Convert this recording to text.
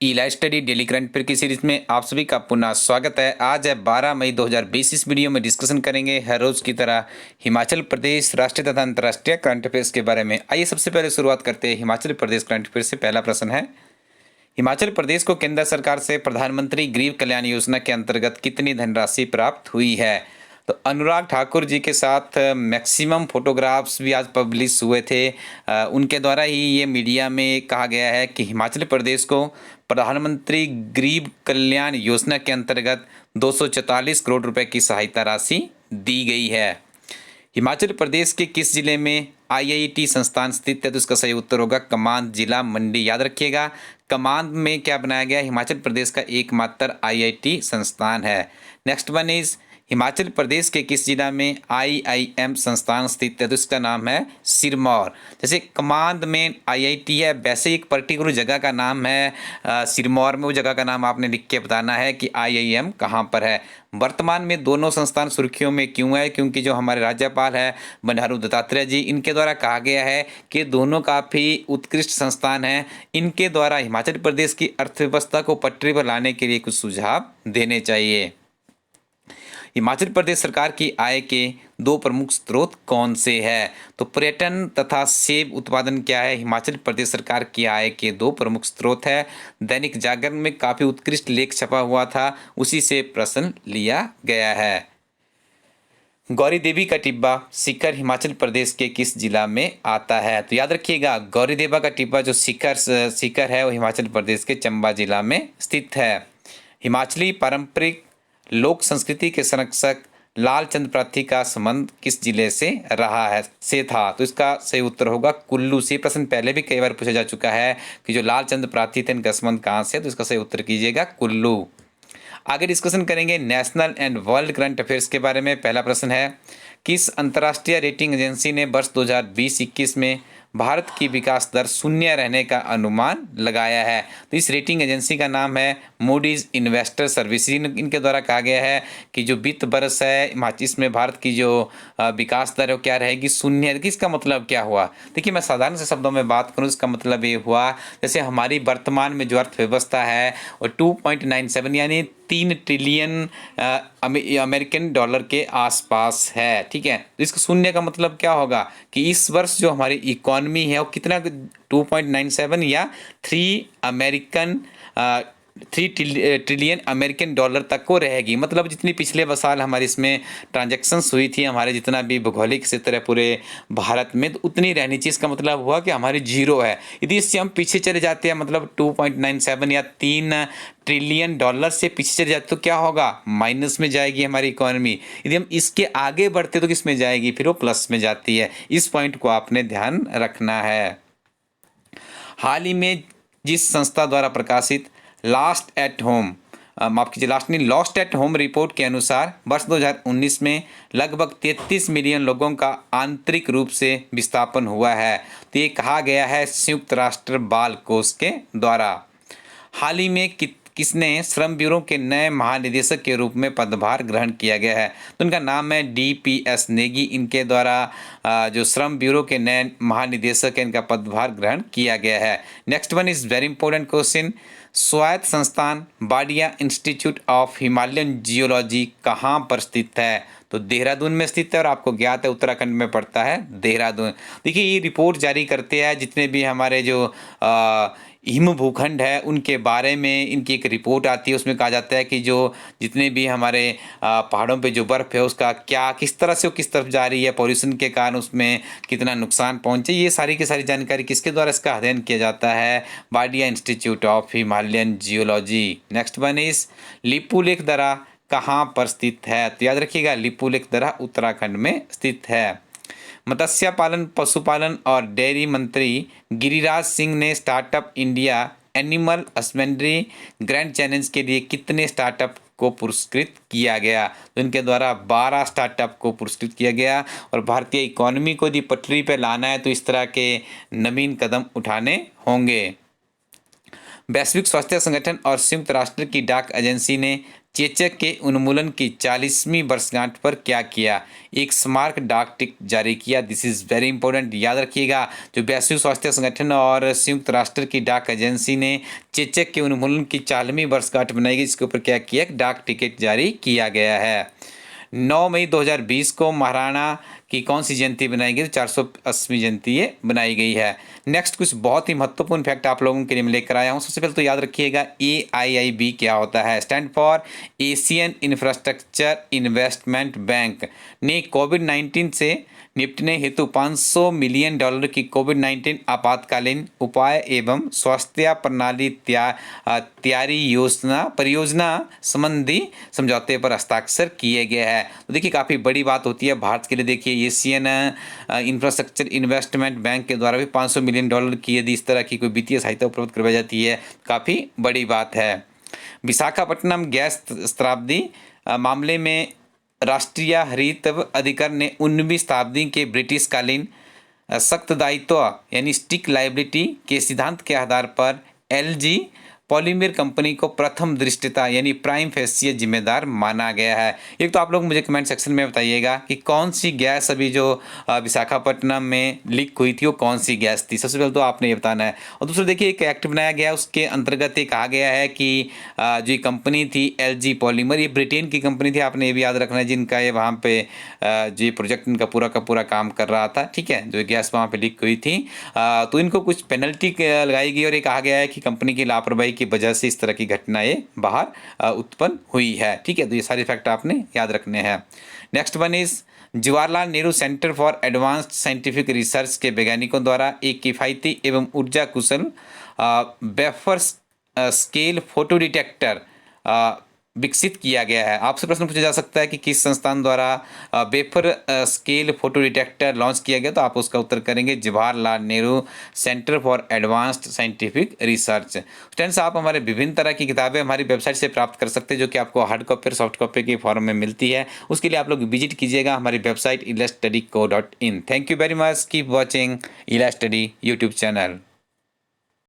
ई live study daily current affair की series में आप सभी का पुनः स्वागत है। आज है 12 मई 2020। इस वीडियो में डिस्कशन करेंगे हर रोज की तरह हिमाचल प्रदेश राष्ट्रीय तथा अंतर्राष्ट्रीय करंट अफेयर्स के बारे में। आइए सबसे पहले शुरुआत करते हैं हिमाचल प्रदेश करंट अफेयर से। पहला प्रश्न है, हिमाचल प्रदेश को केंद्र सरकार से प्रधानमंत्री गरीब कल्याण योजना के अंतर्गत कितनी धनराशि प्राप्त हुई है। तो अनुराग ठाकुर जी के साथ मैक्सिमम फोटोग्राफ्स भी आज पब्लिश हुए थे। उनके द्वारा ही ये मीडिया में कहा गया है कि हिमाचल प्रदेश को प्रधानमंत्री गरीब कल्याण योजना के अंतर्गत 244 करोड़ रुपए की सहायता राशि दी गई है। हिमाचल प्रदेश के किस जिले में आईआईटी संस्थान स्थित है। तो इसका सही उत्तर होगा कमांद जिला मंडी। याद रखिएगा, कमांद में क्या बनाया गया, हिमाचल प्रदेश का एकमात्र आईआईटी संस्थान है। Next one is, Himachal Pradesh के किस जिला में आईआईएम संस्थान स्थित है। तो इसका नाम है सिरमौर। जैसे कमांद में आईआईटी है, वैसे एक पर्टिकुलर जगह का नाम है सिरमौर में। वो जगह का नाम आपने लिख के बताना है कि आईआईएम कहाँ पर है। वर्तमान में दोनों संस्थान सुर्खियों में क्यों है, क्योंकि जो हमारे राज्यपाल है बंडारू दत्तात्रेय जी, इनके द्वारा कहा गया है कि दोनों काफ़ी उत्कृष्ट संस्थान हैं। इनके द्वारा हिमाचल प्रदेश की अर्थव्यवस्था को पटरी पर लाने के लिए कुछ सुझाव देने चाहिए। हिमाचल प्रदेश सरकार की आय के दो प्रमुख स्रोत कौन से हैं। तो पर्यटन तथा सेब उत्पादन क्या है। हिमाचल प्रदेश सरकार की आय के दो प्रमुख स्रोत है। दैनिक जागरण में काफ़ी उत्कृष्ट लेख छपा हुआ था, उसी से प्रश्न लिया गया है। गौरी देवी का टिब्बा सीकर हिमाचल प्रदेश के किस जिला में आता है। तो याद रखिएगा, गौरी देवा का टिब्बा जो सीकर है वो हिमाचल प्रदेश के चंबा जिला में स्थित है। हिमाचली पारंपरिक लोक संस्कृति के संरक्षक लालचंद प्रार्थी का संबंध किस जिले से रहा है से था। तो इसका सही उत्तर होगा कुल्लू से। प्रश्न पहले भी कई बार पूछा जा चुका है कि जो लालचंद प्रार्थी थे इनका संबंध कहाँ से। तो इसका सही उत्तर कीजिएगा कुल्लू। आगे डिस्कशन करेंगे national and world current affairs के बारे में। पहला प्रश्न है, किस अंतर्राष्ट्रीय रेटिंग एजेंसी ने वर्ष 2020-21 में भारत की विकास दर शून्य रहने का अनुमान लगाया है। तो इस रेटिंग एजेंसी का नाम है मूडीज इन्वेस्टर सर्विसेज। इनके द्वारा कहा गया है कि जो वित्त वर्ष है इसमें भारत की जो विकास दर है वो क्या रहेगी, शून्य। इसका मतलब क्या हुआ, देखिए मैं साधारण से शब्दों में बात करूँ, इसका मतलब ये हुआ जैसे हमारी वर्तमान में जो अर्थव्यवस्था है वो 2.97 यानी 3 ट्रिलियन अमेरिकन डॉलर के आसपास है। ठीक है, तो इसका शून्य का मतलब क्या होगा कि इस वर्ष जो हमारी इकोनॉमी है वो कितना 2.97 या 3 ट्रिलियन अमेरिकन डॉलर तक को रहेगी। मतलब जितनी पिछले साल हमारे इसमें ट्रांजैक्शंस हुई थी, हमारे जितना भी भौगोलिक क्षेत्र है पूरे भारत में, तो उतनी रहनी चाहिए। इसका मतलब हुआ कि हमारी जीरो है। यदि इससे हम पीछे चले जाते हैं, मतलब 2.97 या 3 ट्रिलियन डॉलर से पीछे चले जाते तो क्या होगा, माइनस में जाएगी हमारी इकोनॉमी। यदि हम इसके आगे बढ़ते तो किस में जाएगी, फिर वो प्लस में जाती है। इस पॉइंट को आपने ध्यान रखना है। हाल ही में जिस संस्था द्वारा प्रकाशित लास्ट एट होम रिपोर्ट के अनुसार वर्ष 2019 में लगभग 33 मिलियन लोगों का आंतरिक रूप से विस्थापन हुआ है। तो ये कहा गया है संयुक्त राष्ट्र बाल कोष के द्वारा। हाल ही में किसने श्रम ब्यूरो के नए महानिदेशक के रूप में पदभार ग्रहण किया गया है। तो उनका नाम है डीपीएस नेगी। इनके द्वारा जो श्रम ब्यूरो के नए महानिदेशक है इनका पदभार ग्रहण किया गया है। Next one is very important question, स्वायत्त संस्थान Wadia institute of Himalayan geology कहाँ पर स्थित है। तो देहरादून में स्थित है और आपको ज्ञात है उत्तराखंड में पड़ता है देहरादून। देखिए ये रिपोर्ट जारी करते हैं जितने भी हमारे जो हिम भूखंड है उनके बारे में इनकी एक रिपोर्ट आती है। उसमें कहा जाता है कि जो जितने भी हमारे पहाड़ों पे जो बर्फ़ है उसका क्या किस तरह से वो किस तरफ जा रही है, पॉल्यूशन के कारण उसमें कितना नुकसान पहुंचे, ये सारी की सारी जानकारी किसके द्वारा इसका अध्ययन किया जाता है, Wadia institute of Himalayan geology. Next one is Lipulekh दर्रा कहाँ पर स्थित है। तो याद रखिएगा लिपुलेख दर्रा उत्तराखंड में स्थित है। मत्स्य पालन पशुपालन और डेयरी मंत्री गिरिराज सिंह ने startup India animal husbandry grand challenge के लिए कितने स्टार्टअप को पुरस्कृत किया गया। तो इनके द्वारा 12 स्टार्टअप को पुरस्कृत किया गया। और भारतीय इकोनॉमी को यदि पटरी पर लाना है तो इस तरह के नवीन कदम उठाने होंगे। वैश्विक स्वास्थ्य संगठन और संयुक्त राष्ट्र की डाक एजेंसी ने चेचक के उन्मूलन की 40वीं वर्षगांठ पर क्या किया? एक स्मारक डाक टिकट जारी किया। दिस इज वेरी इंपॉर्टेंट, याद रखिएगा। जो वैश्विक स्वास्थ्य संगठन और संयुक्त राष्ट्र की डाक एजेंसी ने चेचक के उन्मूलन की 40वीं वर्षगांठ बनाई गई, इसके ऊपर क्या किया? डाक टिकट जारी किया गया है। 9 मई 2020 को महाराणा की कौन सी जयंती बनाई गई? 480वीं जयंती ये बनाई गई है। नेक्स्ट कुछ बहुत ही महत्वपूर्ण फैक्ट आप लोगों के लिए मैं लेकर आया हूँ। सबसे पहले तो याद रखिएगा AIIB क्या होता है? Stand for Asian infrastructure investment bank ने कोविड-19 से निपटने हेतु $500 मिलियन की कोविड-19 आपातकालीन उपाय एवं स्वास्थ्य प्रणाली तैयारी परियोजना संबंधी समझौते पर हस्ताक्षर किए गए हैं। तो देखिए काफ़ी बड़ी बात होती है भारत के लिए। देखिए एशियन इंफ्रास्ट्रक्चर इन्वेस्टमेंट बैंक के द्वारा भी $500 मिलियन की यदि इस तरह की कोई वित्तीय सहायता उपलब्ध करवाई जाती है, काफ़ी बड़ी बात है। विशाखापट्टनम गैस शताब्दी मामले में राष्ट्रीय हरित अधिकरण ने 19वीं शताब्दी के ब्रिटिश कालीन सख्त दायित्व यानी स्टिक लाइबिलिटी के सिद्धांत के आधार पर LG पॉलीमर कंपनी को प्रथम दृष्टता यानी प्राइम फेसियल जिम्मेदार माना गया है। एक तो आप लोग मुझे कमेंट सेक्शन में बताइएगा कि कौन सी गैस अभी जो विशाखापट्टनम में लीक हुई थी वो कौन सी गैस थी। सबसे पहले तो आपने ये बताना है। और दूसरा देखिए एक एक्ट बनाया गया, उसके अंतर्गत ये कहा गया है कि जो कंपनी थी LG पॉलीमर, ये ब्रिटेन की कंपनी थी, आपने ये भी याद रखना है, जिनका ये वहाँ पे जो ये प्रोजेक्ट इनका पूरा का पूरा काम कर रहा था, ठीक है, जो गैस वहाँ पे लीक हुई थी। तो इनको कुछ पेनल्टी लगाई गई और ये कहा गया है कि कंपनी की लापरवाही की वजह से इस तरह की घटनाएं बाहर उत्पन्न हुई है, ठीक है। तो ये सारे फैक्ट आपने याद रखने हैं। Next one is Jawaharlal Nehru centre for advanced scientific research के वैज्ञानिकों द्वारा एक किफ़ायती एवं ऊर्जा कुशल वेफर स्केल फोटो डिटेक्टर विकसित किया गया है। आपसे प्रश्न पूछा जा सकता है कि किस संस्थान द्वारा wafer scale photo detector launch किया गया, तो आप उसका उत्तर करेंगे Jawaharlal Nehru centre for advanced scientific research. Students, आप हमारे विभिन्न तरह की किताबें हमारी वेबसाइट से प्राप्त कर सकते हैं, जो कि आपको हार्ड कॉपी और सॉफ्ट कॉपी के फॉर्म में मिलती है। उसके लिए आप लोग विजिट कीजिएगा हमारी website ilastudyco.in। Thank you very much, keep watching इला स्टडी यूट्यूब चैनल।